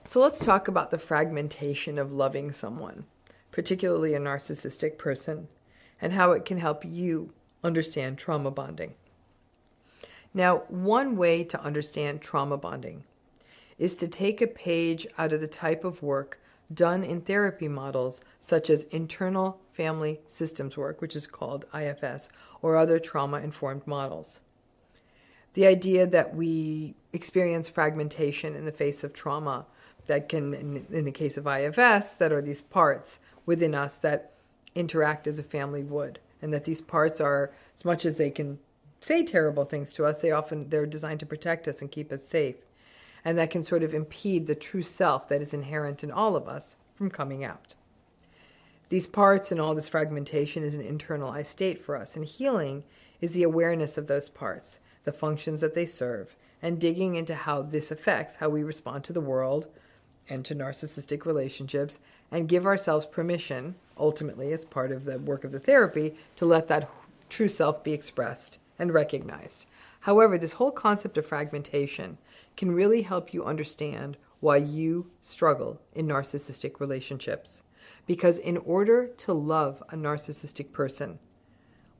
So let's talk about the fragmentation of loving someone, particularly a narcissistic person, and how it can help you understand trauma bonding. Now, one way to understand trauma bonding is to take a page out of the type of work done in therapy models such as internal family systems work, which is called IFS, or other trauma-informed models. The idea that we experience fragmentation in the face of trauma that can, in the case of IFS, that are these parts within us that interact as a family would, and that these parts are, as much as they can say terrible things to us, they're designed to protect us and keep us safe, and that can sort of impede the true self that is inherent in all of us from coming out. These parts and all this fragmentation is an internalized state for us, and healing is the awareness of those parts, the functions that they serve, and digging into how this affects how we respond to the world and to narcissistic relationships, and give ourselves permission, ultimately as part of the work of the therapy, to let that true self be expressed and recognized. However, this whole concept of fragmentation can really help you understand why you struggle in narcissistic relationships. Because in order to love a narcissistic person,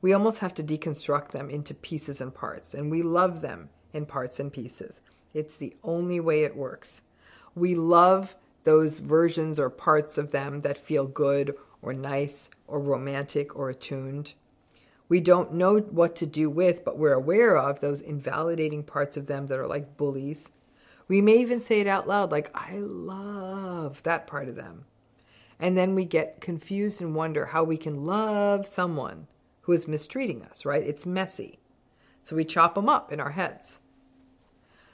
we almost have to deconstruct them into pieces and parts, and we love them in parts and pieces. It's the only way it works. We love those versions or parts of them that feel good or nice or romantic or attuned. We don't know what to do with, but we're aware of those invalidating parts of them that are like bullies. We may even say it out loud, like, I love that part of them. And then we get confused and wonder how we can love someone who is mistreating us, right? It's messy. So we chop them up in our heads.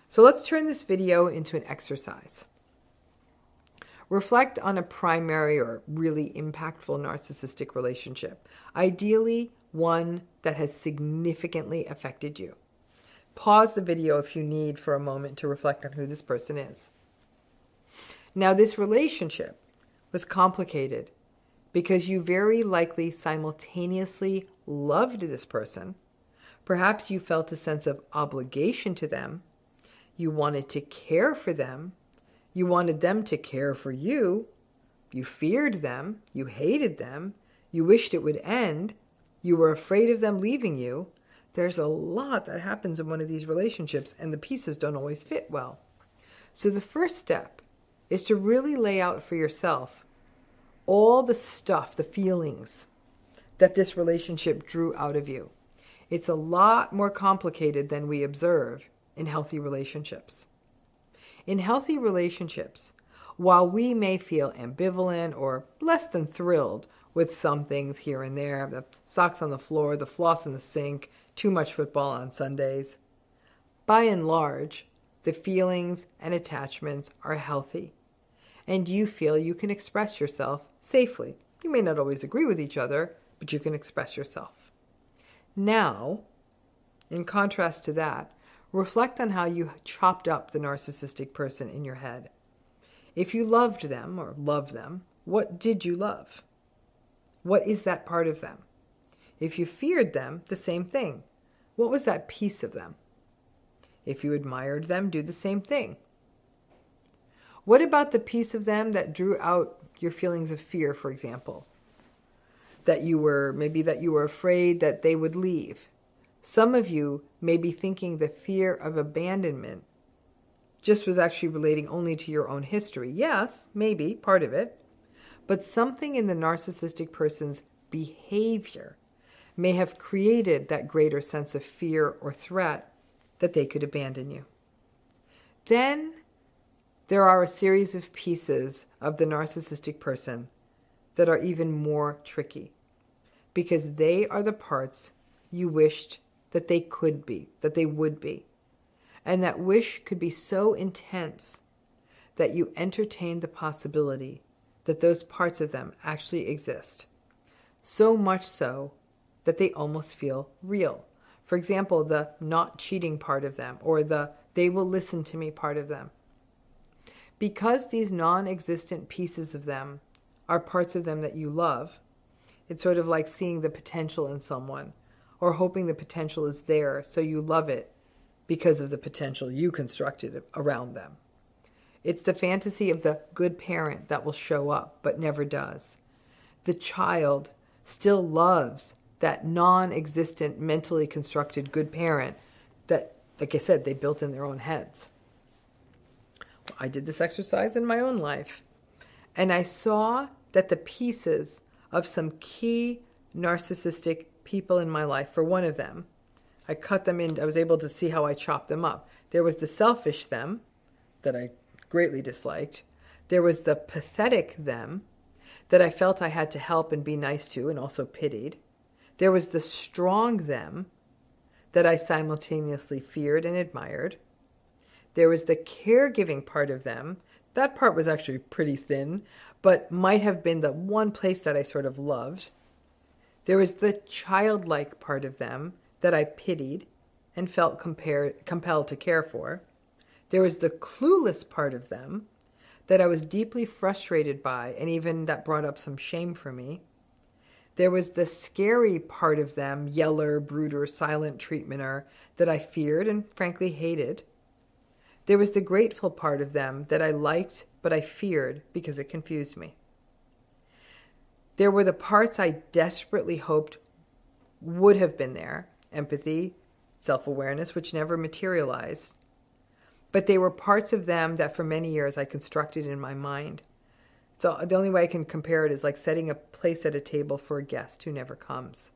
So let's turn this video into an exercise. Reflect on a primary or really impactful narcissistic relationship, ideally one that has significantly affected you. Pause the video if you need for a moment to reflect on who this person is. Now, this relationship was complicated because you very likely simultaneously loved this person. Perhaps you felt a sense of obligation to them. You wanted to care for them. You wanted them to care for you. You feared them. You hated them. You wished it would end. You were afraid of them leaving you. There's a lot that happens in one of these relationships, and the pieces don't always fit well. So the first step is to really lay out for yourself all the stuff, the feelings that this relationship drew out of you. It's a lot more complicated than we observe in healthy relationships. In healthy relationships, while we may feel ambivalent or less than thrilled with some things here and there, the socks on the floor, the floss in the sink, too much football on Sundays, by and large, the feelings and attachments are healthy, and you feel you can express yourself safely. You may not always agree with each other, but you can express yourself. Now, in contrast to that, reflect on how you chopped up the narcissistic person in your head. If you loved them or love them, what did you love? What is that part of them? If you feared them, the same thing. What was that piece of them? If you admired them, do the same thing. What about the piece of them that drew out your feelings of fear, for example? That you were afraid that they would leave. Some of you may be thinking the fear of abandonment just was actually relating only to your own history. Yes, maybe, part of it. But something in the narcissistic person's behavior may have created that greater sense of fear or threat that they could abandon you. Then there are a series of pieces of the narcissistic person that are even more tricky, because they are the parts you wished that they could be, that they would be. And that wish could be so intense that you entertain the possibility that those parts of them actually exist. So much so that they almost feel real. For example, the not cheating part of them, or the they will listen to me part of them. Because these non-existent pieces of them are parts of them that you love, it's sort of like seeing the potential in someone, or hoping the potential is there, so you love it because of the potential you constructed around them. It's the fantasy of the good parent that will show up, but never does. The child still loves that non-existent, mentally constructed good parent that, like I said, they built in their own heads. I did this exercise in my own life, and I saw that the pieces of some key narcissistic people in my life, for one of them, I cut them in. I was able to see how I chopped them up. There was the selfish them that I greatly disliked. There was the pathetic them that I felt I had to help and be nice to and also pitied. There was the strong them that I simultaneously feared and admired. There was the caregiving part of them. That part was actually pretty thin, but might have been the one place that I sort of loved. There was the childlike part of them that I pitied and felt compelled to care for. There was the clueless part of them that I was deeply frustrated by, and even that brought up some shame for me. There was the scary part of them, yeller, brooder, silent treatmenter, that I feared and frankly hated. There was the grateful part of them that I liked, but I feared because it confused me. There were the parts I desperately hoped would have been there, empathy, self-awareness, which never materialized. But they were parts of them that for many years I constructed in my mind. So the only way I can compare it is like setting a place at a table for a guest who never comes.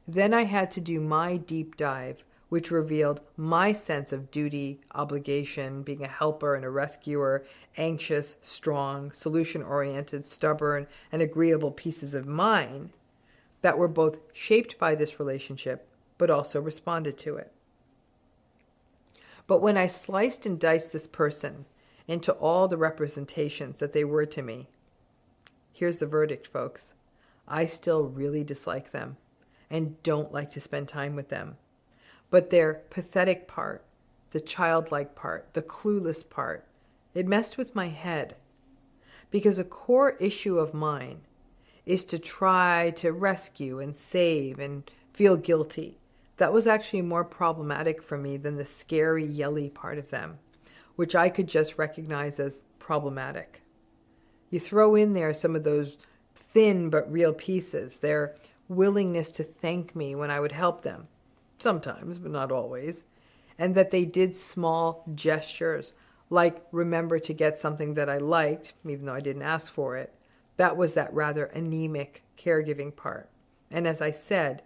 Then I had to do my deep dive, which revealed my sense of duty, obligation, being a helper and a rescuer, anxious, strong, solution-oriented, stubborn, and agreeable pieces of mine that were both shaped by this relationship, but also responded to it. But when I sliced and diced this person into all the representations that they were to me, here's the verdict, folks. I still really dislike them and don't like to spend time with them. But their pathetic part, the childlike part, the clueless part, it messed with my head. Because a core issue of mine is to try to rescue and save and feel guilty. That was actually more problematic for me than the scary, yelly part of them, which I could just recognize as problematic. You throw in there some of those thin but real pieces, their willingness to thank me when I would help them, sometimes, but not always, and that they did small gestures, like remember to get something that I liked, even though I didn't ask for it. That was that rather anemic caregiving part. And as I said,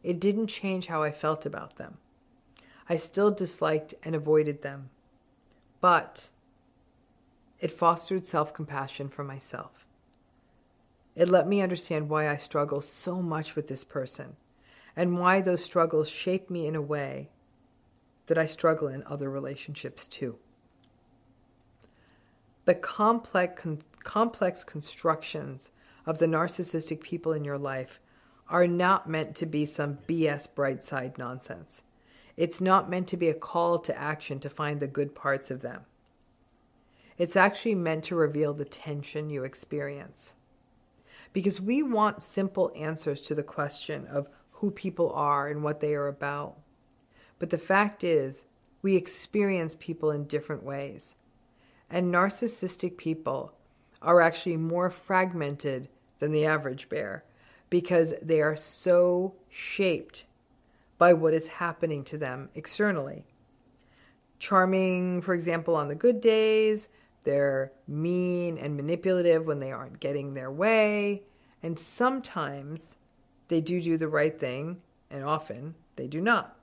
it didn't change how I felt about them. I still disliked and avoided them. But it fostered self-compassion for myself. It let me understand why I struggle so much with this person and why those struggles shape me in a way that I struggle in other relationships too. The complex constructions of the narcissistic people in your life are not meant to be some BS bright side nonsense. It's not meant to be a call to action to find the good parts of them. It's actually meant to reveal the tension you experience. Because we want simple answers to the question of who people are and what they are about. But the fact is, we experience people in different ways. And narcissistic people are actually more fragmented than the average bear because they are so shaped by what is happening to them externally. Charming, for example, on the good days, they're mean and manipulative when they aren't getting their way, and sometimes they do the right thing, and often they do not.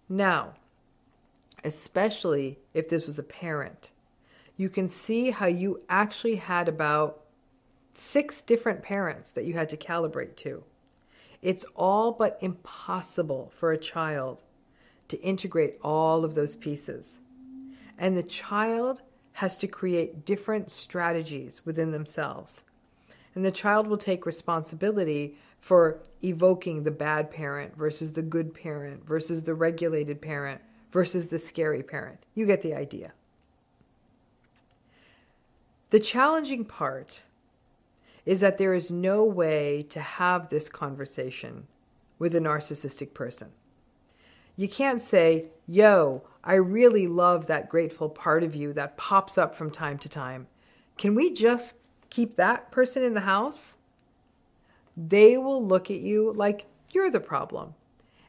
Now, especially if this was a parent, you can see how you actually had about 6 different parents that you had to calibrate to. It's all but impossible for a child to integrate all of those pieces. And the child has to create different strategies within themselves. And the child will take responsibility for evoking the bad parent versus the good parent versus the regulated parent versus the scary parent. You get the idea. The challenging part is that there is no way to have this conversation with a narcissistic person. You can't say, yo, I really love that grateful part of you that pops up from time to time. Can we just keep that person in the house? They will look at you like you're the problem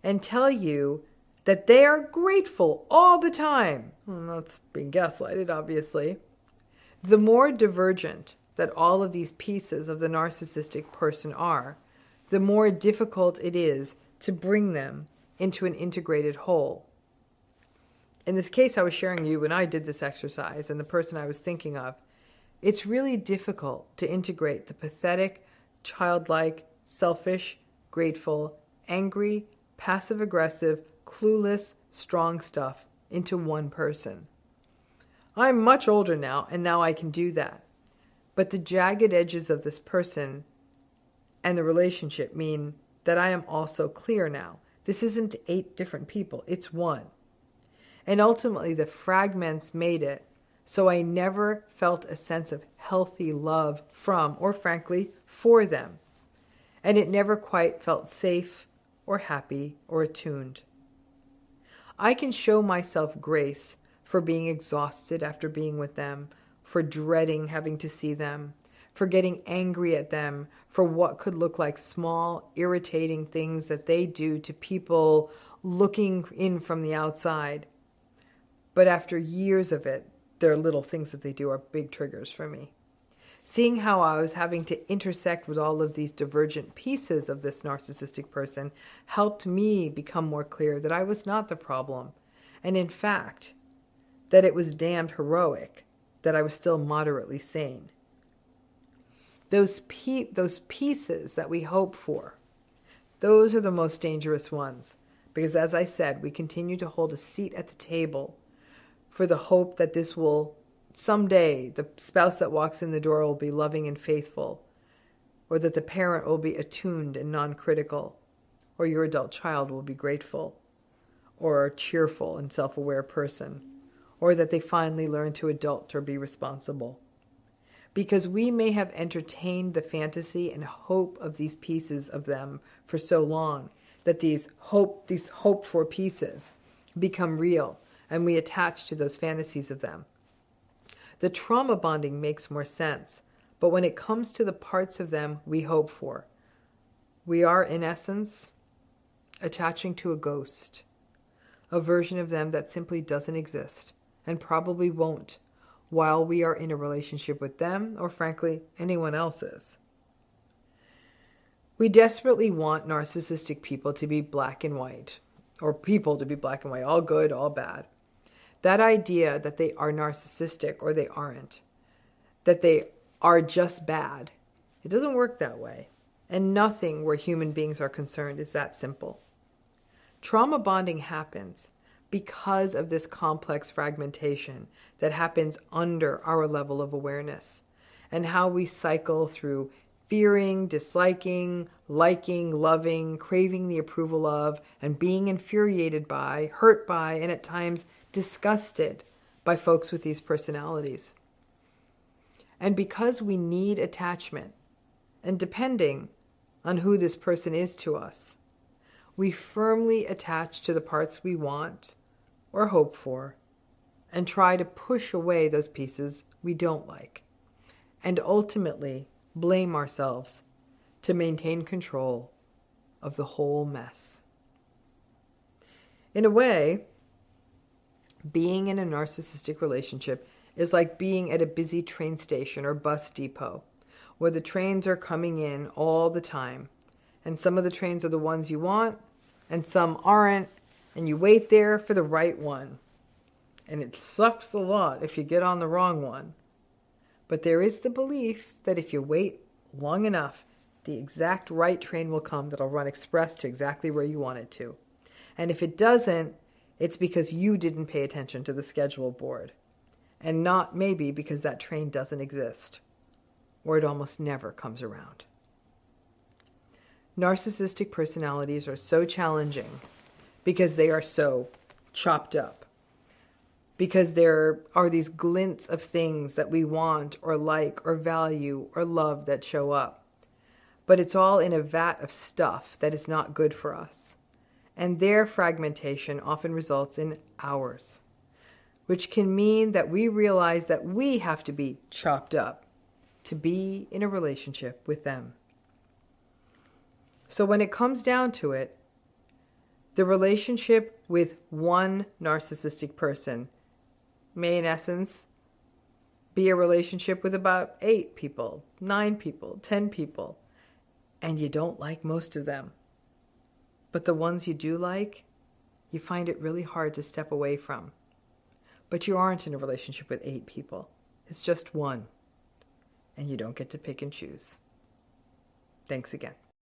and tell you that they are grateful all the time. Well, that's being gaslighted, obviously. The more divergent that all of these pieces of the narcissistic person are, the more difficult it is to bring them into an integrated whole. In this case I was sharing you when I did this exercise and the person I was thinking of, it's really difficult to integrate the pathetic, childlike, selfish, grateful, angry, passive-aggressive, clueless, strong stuff into one person. I'm much older now, and now I can do that. But the jagged edges of this person and the relationship mean that I am also clear now. This isn't 8 different people, it's one. And ultimately, the fragments made it so I never felt a sense of healthy love from, or frankly, for them. And it never quite felt safe or happy or attuned. I can show myself grace for being exhausted after being with them, for dreading having to see them, for getting angry at them, for what could look like small, irritating things that they do to people looking in from the outside. But after years of it, there are little things that they do are big triggers for me. Seeing how I was having to intersect with all of these divergent pieces of this narcissistic person helped me become more clear that I was not the problem. And in fact, that it was damned heroic that I was still moderately sane. Those pieces that we hope for, those are the most dangerous ones. Because as I said, we continue to hold a seat at the table for the hope that this will someday, the spouse that walks in the door will be loving and faithful, or that the parent will be attuned and non-critical, or your adult child will be grateful, or a cheerful and self-aware person, or that they finally learn to adult or be responsible. Because we may have entertained the fantasy and hope of these pieces of them for so long that these hoped-for pieces become real, and we attach to those fantasies of them. The trauma bonding makes more sense, but when it comes to the parts of them we hope for, we are, in essence, attaching to a ghost, a version of them that simply doesn't exist and probably won't while we are in a relationship with them or, frankly, anyone else's. We desperately want narcissistic people to be black and white, or people to be black and white, all good, all bad. That idea that they are narcissistic or they aren't, that they are just bad, it doesn't work that way. And nothing where human beings are concerned is that simple. Trauma bonding happens because of this complex fragmentation that happens under our level of awareness, and how we cycle through fearing, disliking, liking, loving, craving the approval of, and being infuriated by, hurt by, and at times disgusted by folks with these personalities. And because we need attachment, and depending on who this person is to us, we firmly attach to the parts we want or hope for, and try to push away those pieces we don't like, and ultimately blame ourselves to maintain control of the whole mess. In a way, being in a narcissistic relationship is like being at a busy train station or bus depot, where the trains are coming in all the time, and some of the trains are the ones you want, and some aren't, and you wait there for the right one. And it sucks a lot if you get on the wrong one. But there is the belief that if you wait long enough, the exact right train will come that'll run express to exactly where you want it to. And if it doesn't, it's because you didn't pay attention to the schedule board. And not maybe because that train doesn't exist, or it almost never comes around. Narcissistic personalities are so challenging because they are so chopped up. Because there are these glints of things that we want or like or value or love that show up. But it's all in a vat of stuff that is not good for us. And their fragmentation often results in ours, which can mean that we realize that we have to be chopped up to be in a relationship with them. So when it comes down to it, the relationship with one narcissistic person may, in essence, be a relationship with about 8 people, 9 people, 10 people, and you don't like most of them. But the ones you do like, you find it really hard to step away from. But you aren't in a relationship with 8 people. It's just one. And you don't get to pick and choose. Thanks again.